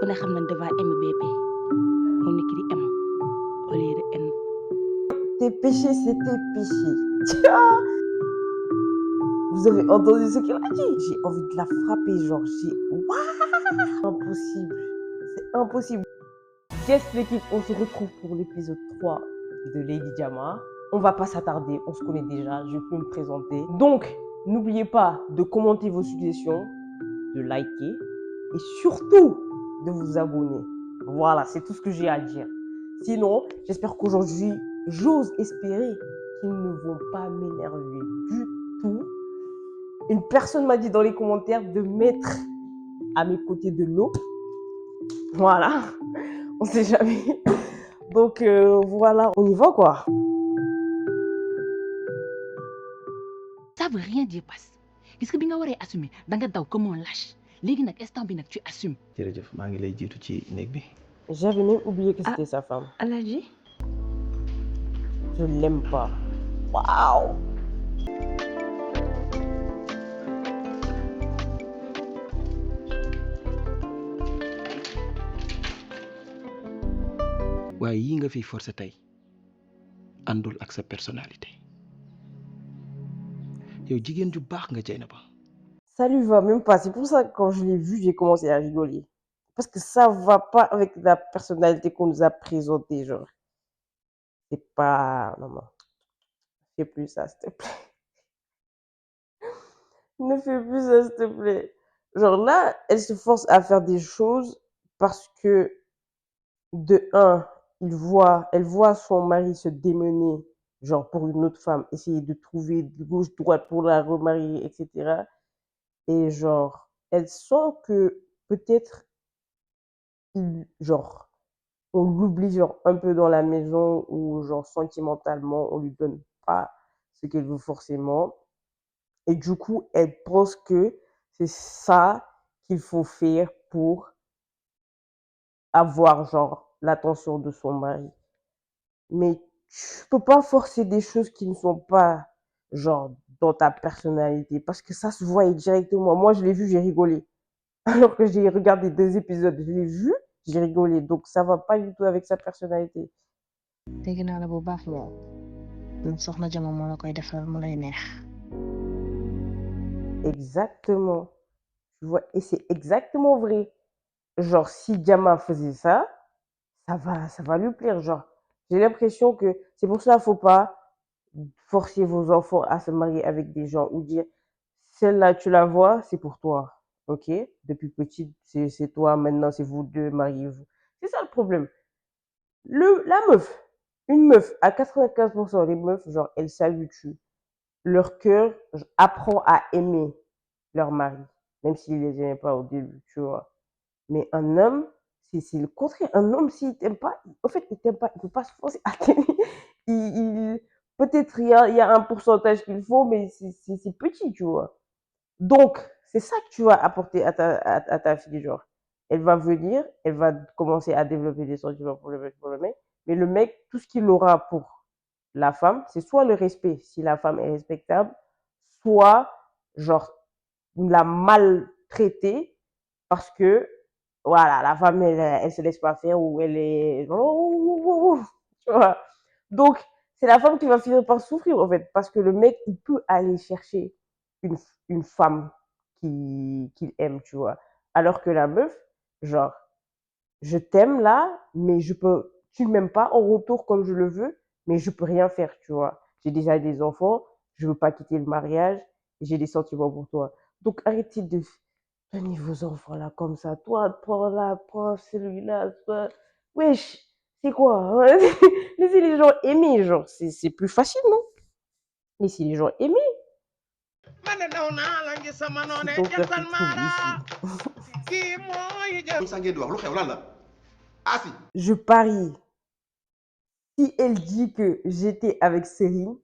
ne xam nañ devant MBP on écrit M au lieu de N. Tes péchés, c'est tes péchés. Vous avez entendu ce qu'elle a dit? J'ai envie de la frapper, genre, impossible. C'est impossible. Yes, l'équipe, on se retrouve pour l'épisode 3 de Lady Jama. On va pas s'attarder, on se connaît déjà, je peux me présenter. Donc, n'oubliez pas de commenter vos suggestions, de liker et surtout de vous abonner. Voilà, c'est tout ce que j'ai à dire. Sinon, j'espère qu'aujourd'hui, j'ose espérer qu'ils ne vont pas m'énerver du tout. Une personne m'a dit dans les commentaires de mettre à mes côtés de l'eau. Voilà, on sait jamais. Donc voilà, on y va quoi. Ça veut rien dire passe gis nga bi nga waree assumer da nga daw comme un lâche léegi nag instant bi nag tu assumes. jërëjëf maa ngi lay jiitu ci néeg bi. J'avais même oublié que c'était sa femme. Aladji, Je l'aime pas. Waouh. waaye yii nga fiy forcé tey àndul ak sa personnalité yow jigéen ju baax nga Dieynaba. Ça lui va même pas. C'est pour ça que quand je l'ai vu, j'ai commencé à rigoler. Parce que ça va pas avec la personnalité qu'on nous a présentée, genre. C'est pas... Non, non. Ne fais plus ça, s'il te plaît. Ne fais plus ça, s'il te plaît. Genre là, elle se force à faire des choses parce que, de un, elle voit son mari se démener, genre pour une autre femme, essayer de trouver de gauche-droite pour la remarier, etc. Et genre, elle sent que peut-être, genre, on l'oublie genre un peu dans la maison ou genre sentimentalement, on lui donne pas ce qu'elle veut forcément. Et du coup, elle pense que c'est ça qu'il faut faire pour avoir genre l'attention de son mari. Mais tu peux pas forcer des choses qui ne sont pas genre dans ta personnalité parce que ça se voit directement. Moi, je l'ai vu, j'ai rigolé. Alors que j'ai regardé 2 épisodes, je l'ai vu, j'ai rigolé. Donc ça va pas du tout avec sa personnalité. dégg naa la bu baax yow. Soxna Jama moo la koy defal mu lay neex. Exactement. Tu vois, et c'est exactement vrai. Genre, si Diama faisait ça, ça va lui plaire. Genre, j'ai l'impression que c'est pour ça qu'il faut pas forcer vos enfants à se marier avec des gens ou dire, celle-là, tu la vois, c'est pour toi. Ok? Depuis petite, c'est toi, maintenant, c'est vous deux, mariez-vous. C'est ça le problème. La meuf, une meuf, à 95%, les meufs, genre, elles s'habituent. Leur cœur apprend à aimer leur mari, même s'ils les aiment pas au début, tu vois. Mais un homme, c'est le contraire. Un homme, s'il t'aime pas, en fait, il t'aime pas, il peut pas se forcer à t'aimer. Peut-être il y a un pourcentage qu'il faut, mais c'est petit, tu vois. Donc, c'est ça que tu vas apporter à ta fille, genre. Elle va venir, elle va commencer à développer des sentiments pour le mec, mais le mec, tout ce qu'il aura pour la femme, c'est soit le respect, si la femme est respectable, soit, genre, la maltraiter parce que, voilà, la femme, elle se laisse pas faire ou elle est... Tu vois. Donc, c'est la femme qui va finir par souffrir, en fait, parce que le mec, il peut aller chercher une, une femme qu'il aime, tu vois. Alors que la meuf, genre, je t'aime là, mais tu ne m'aimes pas en retour comme je le veux, mais je peux rien faire, tu vois. J'ai déjà des enfants, je veux pas quitter le mariage, j'ai des sentiments pour toi. Donc arrêtez de donner vos enfants là comme ça. Toi, prends là, prends celui-là, toi. Wesh, c'est quoi? Laissez les gens aimer, genre, c'est plus facile, non? Laissez les gens aimer. Sinon, faire tout ici. Je parie. Si elle dit que j'étais avec Céline,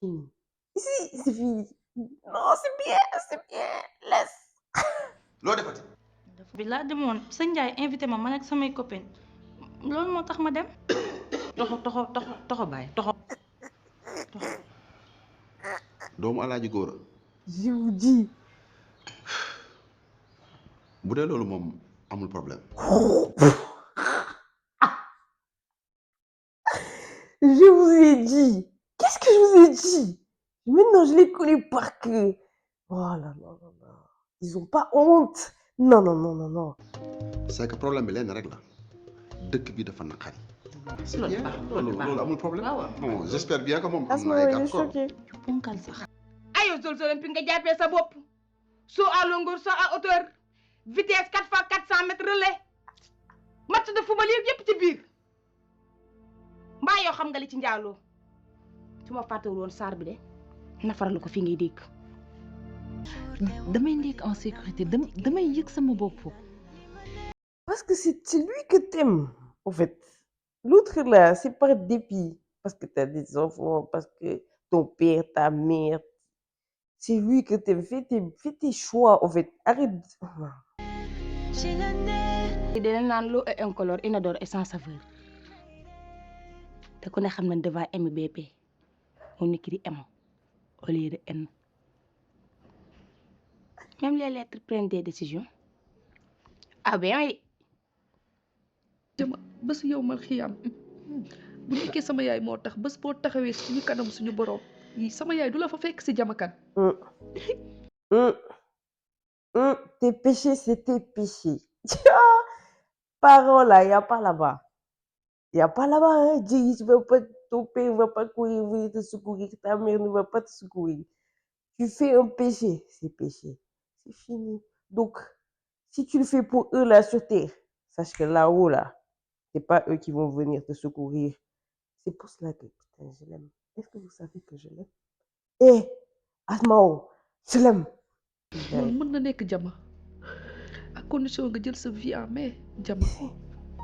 c'est fini. Si, c'est fini. Non, c'est bien, laisse. loo defati. bi laa demoon sëñ Ndiaye invité ma man ak samay copines loolu moo tax ma dem. toxo bàyyi toxo. doomu alaaji góor a Je vous dis. bu dee loolu moom amul problème. Je vous ai dit. Qu'est-ce que je vous ai dit? Maintenant, je les connais par cœur. Oh là là là là. Ils ont pas honte. Non, non, non, non, non. C'est que problème bi lenn rek la dëkk bi dafa naqari. C'est bien loolu amul problème. Bon j'espère bien que moom am na Asma, ay il est gàllankoor. choqué. ponkal sax. ayo sol solen pi nga jàppee sa bopp saut à longueur saut à hauteur vitesse 4 fois 400 mètres relais match de football yëpp ci biir mbaa yoo xam nga li ci njaaloo su ma fàttewul woon saar bi de nafaral ko fi ngay dégg damay nekk en sécurité damay yëg sama bopp. Parce que c'est lui que t'aimes, en fait. L'autre là, c'est par dépit. Parce que t'as des enfants, parce que ton père, ta mère. C'est lui que t'aimes. Fais tes choix, en fait. Arrête. dina naan l'eau est incolore inodore et sans saveur te ku ne xam nañ devant MBP on écrit M au lieu de N. Même les lettres prennent des décisions. Ah bien oui. jama bés yow mal xiyam bu nekkee sama yaay moo tax bés boo taxawee suñu kanam suñu borom yi sama yaay du la fa fekk si jamakan. Tes péchés, c'est tes péchés. Parole là, il n'y a pas là-bas. Il n'y a pas là-bas. Hein. Dis, ton père ne va pas courir, venir te secourir. Ta mère ne va pas te secourir. Tu fais un péché, c'est péché. C'est fini. Donc, si tu le fais pour eux là sur terre, sache que là-haut là, c'est pas eux qui vont venir te secourir. C'est pour cela que, putain, je l'aime. Est-ce que vous savez que je l'aime? Eh, Asmao, je l'aime. loolu mën na nekk jama à condition nga jël sa vie en main jama.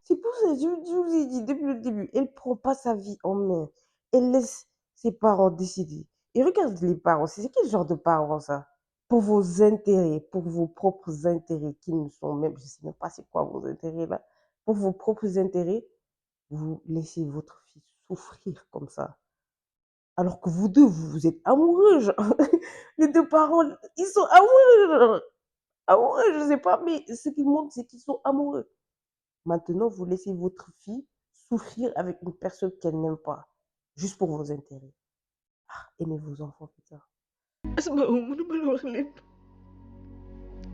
C'est pour ça que je vous ai dit depuis le début, elle ne prend pas sa vie en main. Elle laisse ses parents décider. Et regarde les parents, c'est quel genre de parents ça? Pour vos intérêts, pour vos propres intérêts qui ne sont même, je ne sais même pas c'est quoi vos intérêts là. Pour vos propres intérêts, vous laissez votre fille souffrir comme ça. Alors que vous deux, vous êtes amoureux. Genre. Les deux parents, ils sont amoureux. Genre. Amoureux, je ne sais pas, mais ce qui montre, c'est qu'ils sont amoureux. Maintenant, vous laissez votre fille souffrir avec une personne qu'elle n'aime pas, juste pour vos intérêts. Ah, aimez vos enfants, putain. Asma mënuma la wax lépp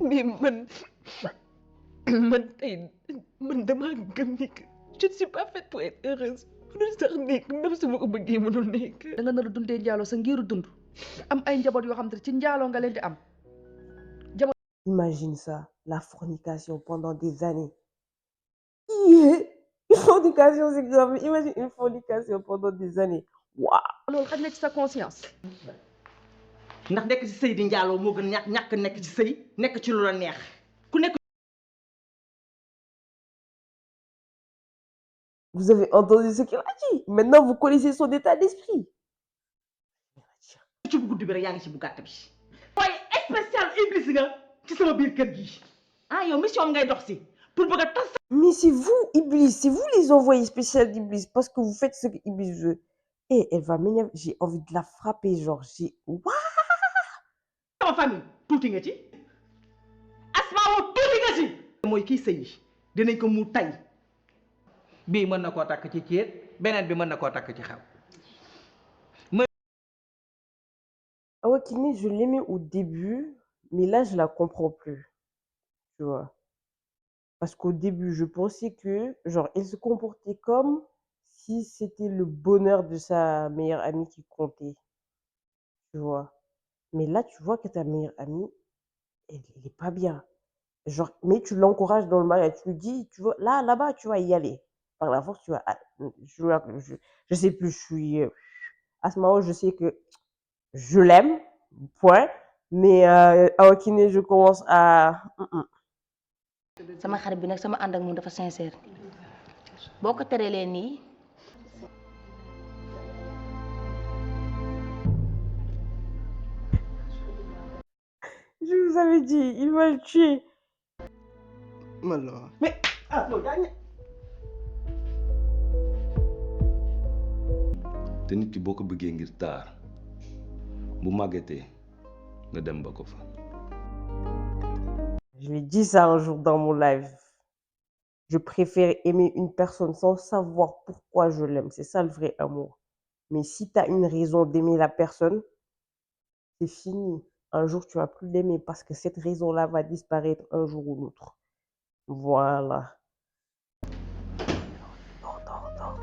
mais man tey man dama gëm ni que je ne suis pas faite pour être heureuse. mënul sax nekk même su ma ko bëggee mënul nekk. da nga nar a dundee njaaloo sa ngiru dund am ay njaboot yoo xam te ci njaaloo nga leen di am. Imagine ça, la fornication pendant des années. Yeah. Une fornication, c'est grave. Imagine une fornication pendant des années. Waouh. loolu xaj na ci sa conscience. ndax nekk ci sëy di njaaloo moo gën ñàkk nekk ci sëy nekk ci lu la neex ku nekk. Vous avez entendu ce qu'il a dit. Maintenant, vous connaissez son état d'esprit. ci bu guddi bi rek yaa ngi ci bu gàtt bi. waaye spécial iblis nga ci sama biir kër gi ah yow mission ngay dox si pour bëgg a tas. Mais c'est vous, Iblis, c'est vous les envoyés spéciaux d'Iblis parce que vous faites ce que Iblis veut. Et elle va m'énerver. J'ai envie de la frapper, genre, j'ai. Waouh! sama famille tuuti nga ci Asma woo tuuti nga ci. mooy kii sëy dinañ ko mu tay bii mën na koo takk ci céet beneen bi mën na koo takk ci xew. Awakine, je l'aimais au début, mais là, je la comprends plus. Tu vois. Parce qu'au début, je pensais que, genre, elle se comportait comme si c'était le bonheur de sa meilleure amie qui comptait. Tu vois. Mais là, tu vois que ta meilleure amie, elle n'est pas bien. Genre, mais tu l'encourages dans le mariage. Tu lui dis, tu vois, là-bas, tu vas y aller. Par la force, tu vas. Je sais plus, je suis. À ce moment, je sais que je l'aime, point. Mais Awakine, je commence à. sama xarit bi nag sama ànd ak moom dafa sincère boo ko terelee nii. Je vous avais dit, il va le tuer. Malo. mais ah loolu daa te nit ki boo ko bëggee ngir taar bu màggetee nga dem ba ko fa. Je lui ai dit ça un jour dans mon live. Je préfère aimer une personne sans savoir pourquoi je l'aime. C'est ça le vrai amour. Mais si tu as une raison d'aimer la personne, c'est fini. Un jour, tu vas plus l'aimer parce que cette raison-là va disparaître un jour ou l'autre. Voilà. Dors, dors, dors.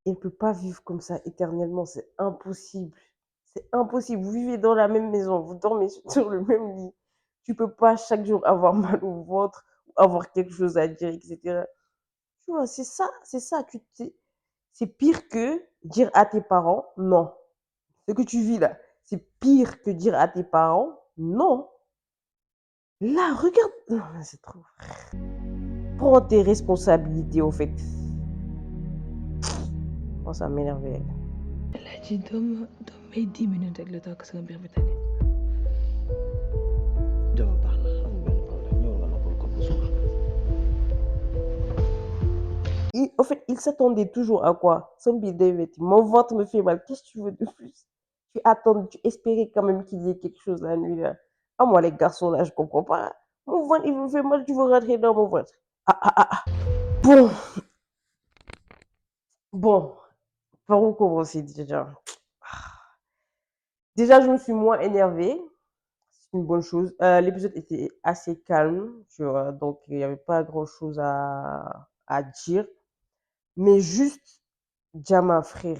Il ne peut pas vivre comme ça éternellement, c'est impossible. C'est impossible. Vous vivez dans la même maison, vous dormez sur le même lit. Tu peux pas chaque jour avoir mal au ventre, ou avoir quelque chose à dire, etc. Tu vois, c'est ça. C'est pire que dire à tes parents non. Ce que tu vis là, c'est pire que dire à tes parents non. Là, regarde. Non, mais c'est trop. Prends tes responsabilités, au fait. Oh, ça m'énerve. Alaaji doo may 10 minutes rek la toog sama mbir mi tane. Jama baax na amul benn problème ñëw nga noppal ko bu suba. En fait, il s'attendait toujours à quoi? Son bidon, mon ventre me fait mal. Qu'est-ce que tu veux de plus? Tu attends, tu espérais quand même qu'il y ait quelque chose la nuit là. Ah, moi, les garçons là, je comprends pas. Mon ventre, il me fait mal, tu veux rentrer dans mon ventre. Ah, ah, ah, ah. Bon, bon, par où commencer déjà? Déjà, je me suis moins énervée. C'est une bonne chose. L'épisode était assez calme, tu vois, donc il n'y avait pas grand-chose à dire. Mais juste, Jama, frère,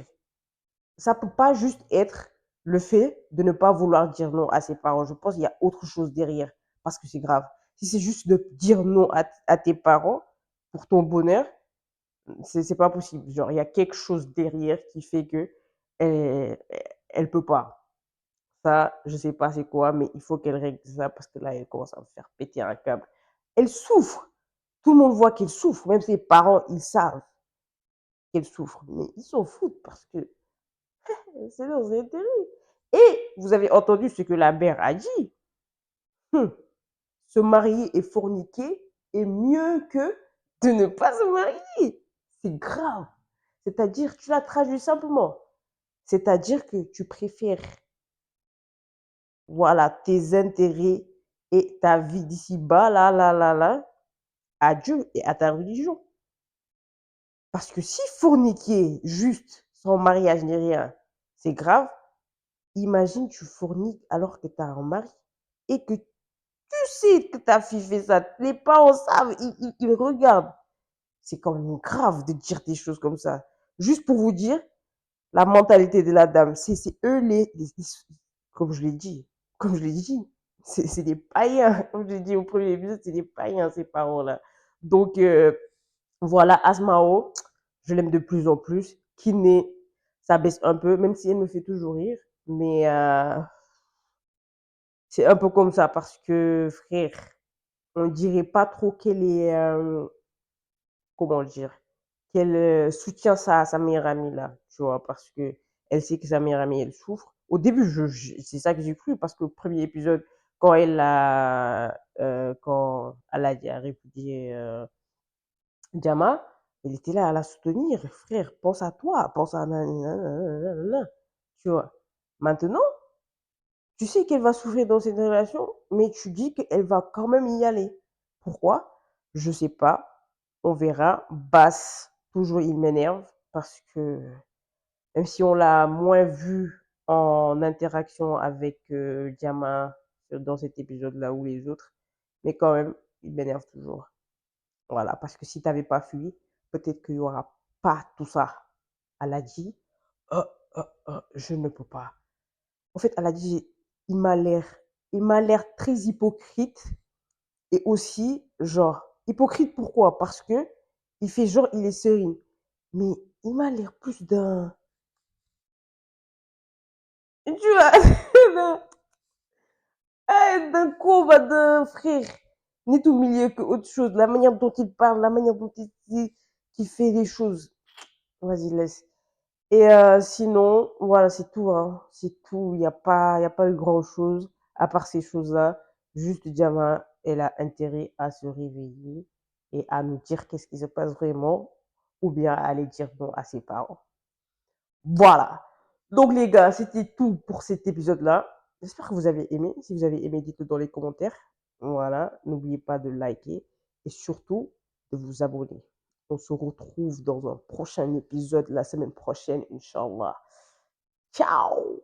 ça peut pas juste être le fait de ne pas vouloir dire non à ses parents. Je pense qu'il y a autre chose derrière, parce que c'est grave. Si c'est juste de dire non à tes parents pour ton bonheur, c'est pas possible. Genre, il y a quelque chose derrière qui fait que elle, elle peut pas. Ça, je sais pas c'est quoi, mais il faut qu'elle règle ça parce que là, elle commence à me faire péter un câble. Elle souffre. Tout le monde voit qu'elle souffre. Même ses parents, ils savent qu'elle souffre. Mais ils s'en foutent parce que c'est dans ses intérêts. Et vous avez entendu ce que la mère a dit. Se marier et forniquer est mieux que de ne pas se marier. C'est grave. C'est-à-dire, tu l'as traduit simplement. C'est-à-dire que tu préfères, voilà, tes intérêts et ta vie d'ici-bas, là, à Dieu et à ta religion. Parce que si forniquer juste, sans mariage ni rien, c'est grave, imagine tu forniques alors que tu as un mari et que tu sais que ta fille fait ça. Les parents savent, ils regardent. C'est quand même grave de dire des choses comme ça. Juste pour vous dire, la mentalité de la dame, c'est eux comme je l'ai dit, c'est des païens. Comme je l'ai dit au premier épisode, c'est des païens, ces parents-là. Donc, voilà, Asmao, je l'aime de plus en plus. Kiné, ça baisse un peu, même si elle me fait toujours rire. Mais c'est un peu comme ça parce que, frère, on dirait pas trop qu'elle est, comment dire, qu'elle soutient sa meilleure amie là, tu vois, parce que elle sait que sa meilleure amie, elle souffre. Au début, c'est ça que j'ai cru parce que le premier épisode, quand elle a répudié Diama, elle était là à la soutenir. Frère, pense à toi, pense à nanana, tu vois. Maintenant, tu sais qu'elle va souffrir dans cette relation, mais tu dis qu'elle va quand même y aller. Pourquoi? Je sais pas. On verra. Bass, toujours il m'énerve parce que même si on l'a moins vu en interaction avec Diama dans cet épisode-là ou les autres, mais quand même, il m'énerve toujours. Voilà, parce que si tu n'avais pas fui, peut-être qu'il n'y aura pas tout ça. Elle a dit, je ne peux pas. En fait, elle a dit, il m'a l'air, il m'a l'air très hypocrite et aussi, genre, hypocrite pourquoi? Parce que il fait genre, il est sérieux. Mais il m'a l'air plus tu vois, d'un combat d'un frère, ni tout milieu que autre chose. La manière dont il parle, la manière dont il fait les choses. Vas-y, laisse. Et sinon, voilà, c'est tout, hein. C'est tout. Il y a pas eu grand-chose à part ces choses-là. Juste Diama, elle a intérêt à se réveiller et à nous dire qu'est-ce qui se passe vraiment, ou bien à aller dire non à ses parents. Voilà. Donc les gars, c'était tout pour cet épisode-là. J'espère que vous avez aimé. Si vous avez aimé, dites-le dans les commentaires. Voilà, n'oubliez pas de liker et surtout de vous abonner. On se retrouve dans un prochain épisode la semaine prochaine, Inch'Allah. Ciao!